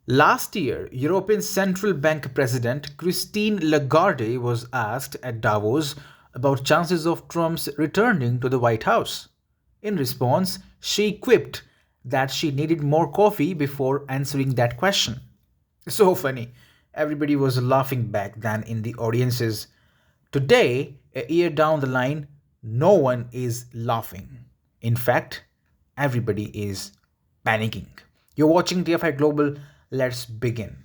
Last year, European Central Bank President Christine Lagarde was asked at Davos about chances of Trump's returning to the White House. In response, she quipped that she needed more coffee before answering that question. So funny. Everybody was laughing back then in the audiences. Today, a year down the line, no one is laughing. In fact, everybody is panicking. You're watching TFI Global. Let's begin.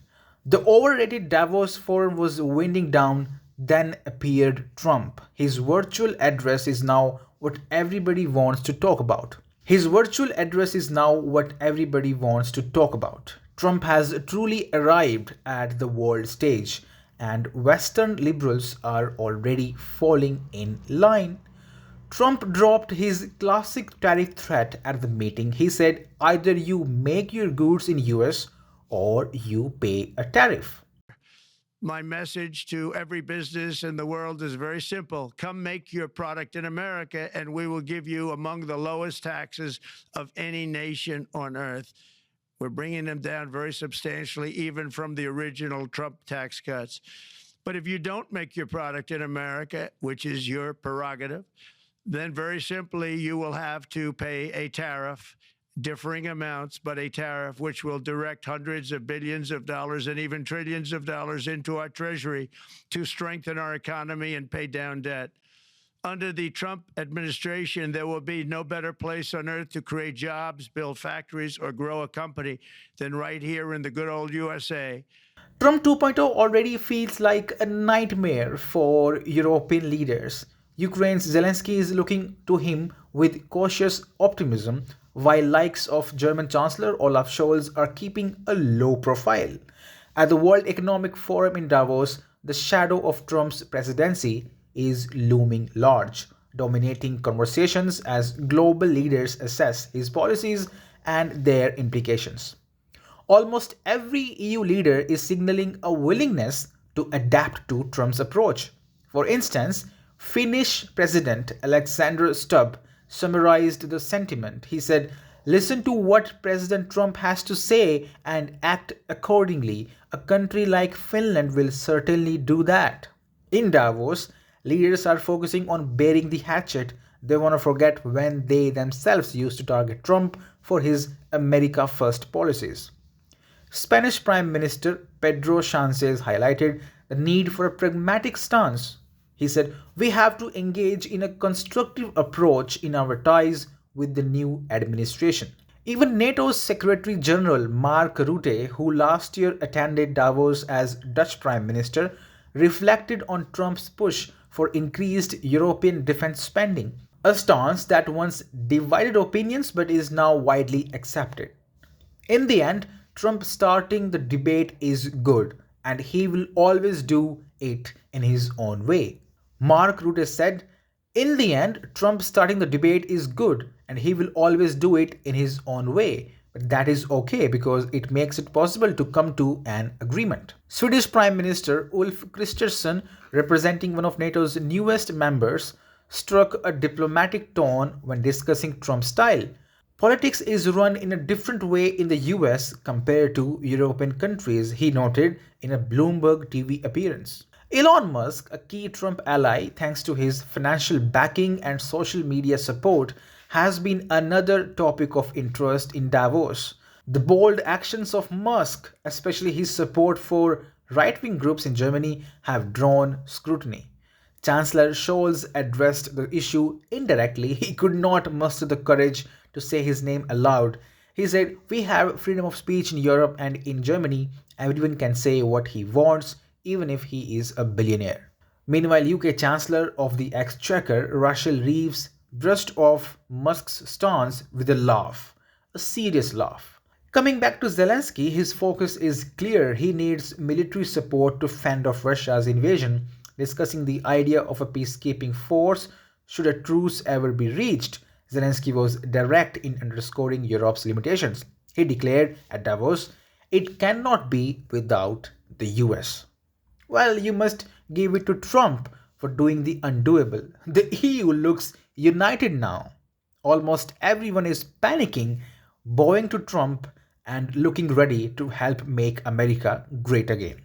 The overrated Davos forum was winding down, then appeared Trump. His virtual address is now what everybody wants to talk about. His virtual address is now what everybody wants to talk about. Trump has truly arrived at the world stage, and Western liberals are already falling in line. Trump dropped his classic tariff threat at the meeting. He said either you make your goods in US or you pay a tariff. My message to every business in the world is very simple. Come make your product in America, and we will give you among the lowest taxes of any nation on earth. We're bringing them down very substantially, even from the original Trump tax cuts. But if you don't make your product in America, which is your prerogative, then very simply you will have to pay a tariff, differing amounts, but a tariff which will direct hundreds of billions of dollars and even trillions of dollars into our treasury to strengthen our economy and pay down debt. Under the Trump administration, there will be no better place on earth to create jobs, build factories, or grow a company than right here in the good old USA. Trump 2.0 already feels like a nightmare for European leaders. Ukraine's Zelensky is looking to him with cautious optimism, while likes of German Chancellor Olaf Scholz are keeping a low profile. At the World Economic Forum in Davos, the shadow of Trump's presidency is looming large, dominating conversations as global leaders assess his policies and their implications. Almost every EU leader is signaling a willingness to adapt to Trump's approach. For instance, Finnish President Alexander Stubb summarized the sentiment. He said, listen to what President Trump has to say and act accordingly. A country like Finland will certainly do that. In Davos, leaders are focusing on burying the hatchet. They want to forget when they themselves used to target Trump for his America First policies. Spanish Prime Minister Pedro Sanchez highlighted the need for a pragmatic stance. He said, we have to engage in a constructive approach in our ties with the new administration. Even NATO's Secretary General Mark Rutte, who last year attended Davos as Dutch Prime Minister, reflected on Trump's push for increased European defense spending, a stance that once divided opinions but is now widely accepted. In the end, Trump starting the debate is good, and he will always do it in his own way. Mark Rutte said, in the end, Trump starting the debate is good, and he will always do it in his own way. But that is okay because it makes it possible to come to an agreement. Swedish Prime Minister Ulf Kristersson, representing one of NATO's newest members, struck a diplomatic tone when discussing Trump's style. Politics is run in a different way in the US compared to European countries, he noted in a Bloomberg TV appearance. Elon Musk, a key Trump ally thanks to his financial backing and social media support, has been another topic of interest in Davos. The bold actions of Musk, especially his support for right-wing groups in Germany, have drawn scrutiny. Chancellor Scholz addressed the issue indirectly. He could not muster the courage to say his name aloud. He said, we have freedom of speech in Europe and in Germany. Everyone can say what he wants, even if he is a billionaire. Meanwhile, UK Chancellor of the Exchequer, Rachel Reeves, brushed off Musk's stance with a laugh, a serious laugh. Coming back to Zelensky, his focus is clear. He needs military support to fend off Russia's invasion, discussing the idea of a peacekeeping force should a truce ever be reached. Zelensky was direct in underscoring Europe's limitations. He declared at Davos, it cannot be without the US. Well, you must give it to Trump for doing the undoable. The EU looks united now. Almost everyone is panicking, bowing to Trump, and looking ready to help make America great again.